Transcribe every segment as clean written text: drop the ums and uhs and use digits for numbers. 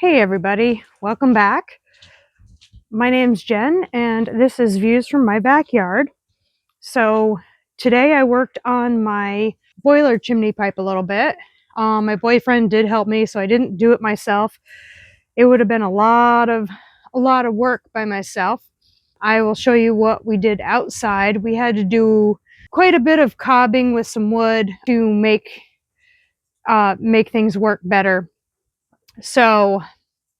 Hey everybody, welcome back. My name's Jen and this is Views from My Backyard. So today I worked on my boiler chimney pipe a little bit. My boyfriend did help me, so I didn't do it myself. It would have been a lot of work by myself. I will show you what we did outside. We had to do quite a bit of cobbing with some wood to make things work better. So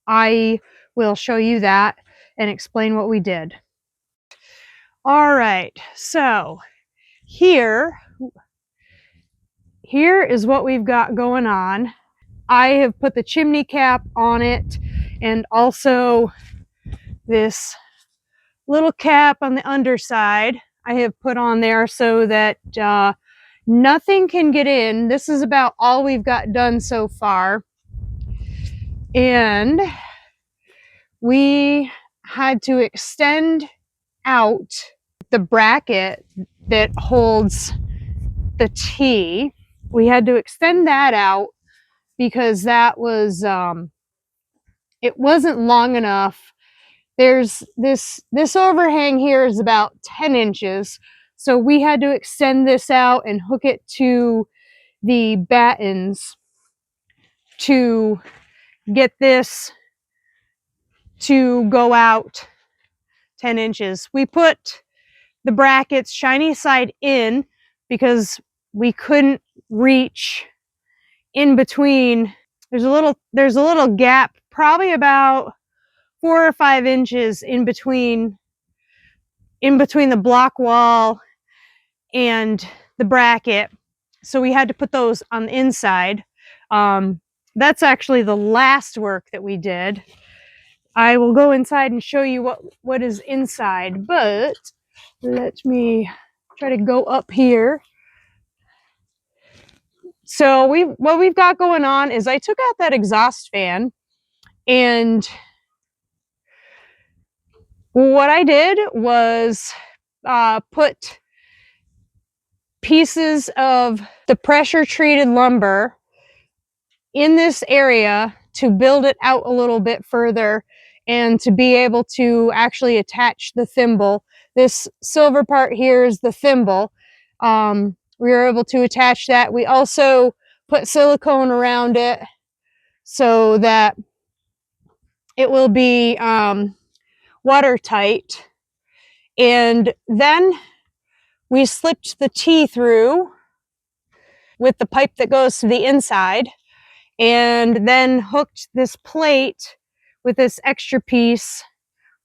I will show you that and explain what we did. All right, so here is what we've got going on. I have put the chimney cap on it and also this little cap on the underside I have put on there so that nothing can get in. This is about all we've got done so far. And we had to extend out the bracket that holds the T. We had to extend that out because that was it wasn't long enough. There's this overhang here is about 10 inches, so we had to extend this out and hook it to the battens to get this to go out 10 inches. We put the brackets shiny side in because we couldn't reach in between. There's a little gap, probably about 4 or 5 inches in between the block wall and the bracket. So we had to put those on the inside. That's actually the last work that we did. I will go inside and show you what is inside, but let me try to go up here. So what we've got going on is I took out that exhaust fan, and what I did was put pieces of the pressure treated lumber in this area to build it out a little bit further and to be able to actually attach the thimble. This silver part here is the thimble. We were able to attach that. We also put silicone around it so that it will be watertight. And then we slipped the T through with the pipe that goes to the inside, and then hooked this plate with this extra piece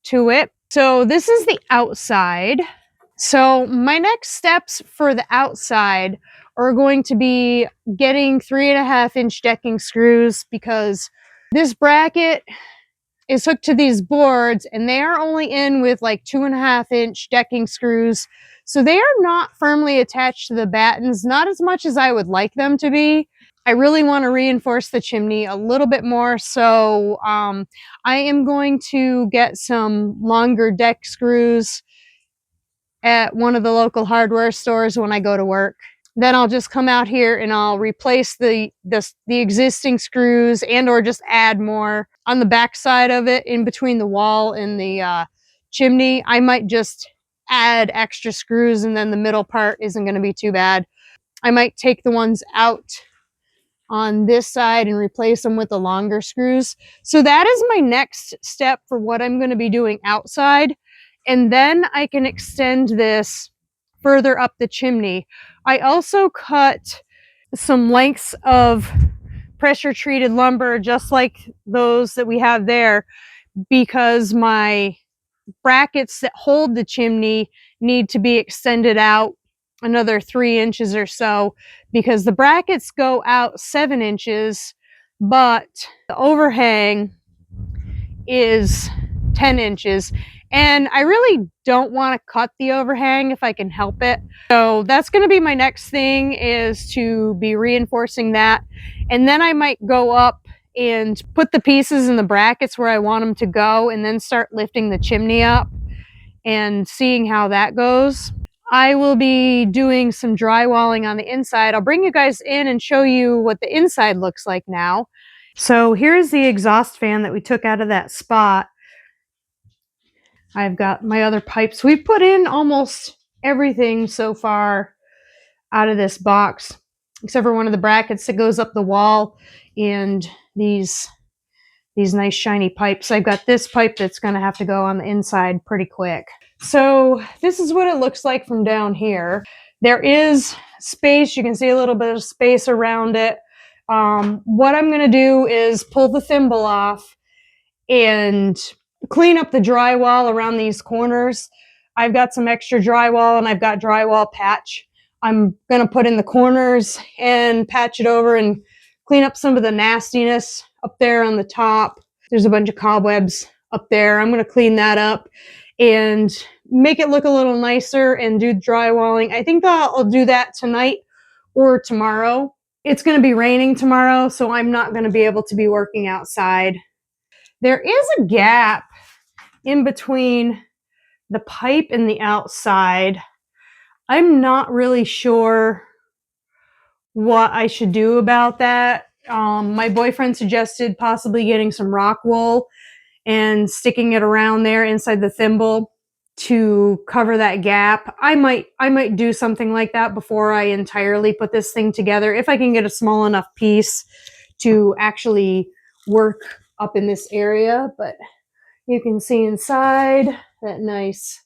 to it. So this is the outside. So my next steps for the outside are going to be getting 3.5-inch decking screws, because this bracket is hooked to these boards and they are only in with like 2.5-inch decking screws. So they are not firmly attached to the battens, not as much as I would like them to be. I really want to reinforce the chimney a little bit more, so I am going to get some longer deck screws at one of the local hardware stores when I go to work. Then I'll just come out here and I'll replace the existing screws and or just add more on the back side of it in between the wall and the chimney. I might just add extra screws, and then the middle part isn't going to be too bad. I might take the ones out on this side and replace them with the longer screws. So that is my next step for what I'm going to be doing outside. And then I can extend this further up the chimney. I also cut some lengths of pressure treated lumber just like those that we have there, because my brackets that hold the chimney need to be extended out another 3 inches or so, because the brackets go out 7 inches, but the overhang is 10 inches. And I really don't want to cut the overhang if I can help it. So that's going to be my next thing, is to be reinforcing that. And then I might go up and put the pieces in the brackets where I want them to go, and then start lifting the chimney up and seeing how that goes. I will be doing some drywalling on the inside. I'll bring you guys in and show you what the inside looks like now. So here's the exhaust fan that we took out of that spot. I've got my other pipes. We've put in almost everything so far out of this box, except for one of the brackets that goes up the wall and these nice shiny pipes. I've got this pipe that's going to have to go on the inside pretty quick. So this is what it looks like from down here. There is space. You can see a little bit of space around it. What I'm going to do is pull the thimble off and clean up the drywall around these corners. I've got some extra drywall and I've got drywall patch. I'm going to put in the corners and patch it over and clean up some of the nastiness up there on the top. There's a bunch of cobwebs up there. I'm going to clean that up and make it look a little nicer and do drywalling. I think I'll do that tonight or tomorrow. It's going to be raining tomorrow, so I'm not going to be able to be working outside. There is a gap in between the pipe and the outside. I'm not really sure what I should do about that. My boyfriend suggested possibly getting some rock wool and sticking it around there inside the thimble to cover that gap. I might do something like that before I entirely put this thing together, if I can get a small enough piece to actually work up in this area. But you can see inside that nice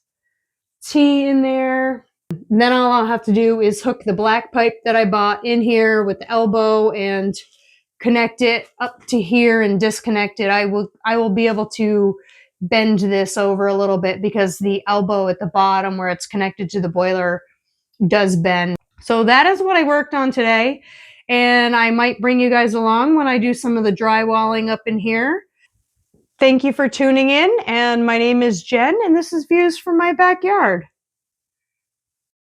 T in there. And then all I'll have to do is hook the black pipe that I bought in here with the elbow and connect it up to here and disconnect it. I will be able to bend this over a little bit because the elbow at the bottom where it's connected to the boiler does bend. So that is what I worked on today, and I might bring you guys along when I do some of the drywalling up in here. Thank you for tuning in, and my name is Jen, and this is Views from My Backyard.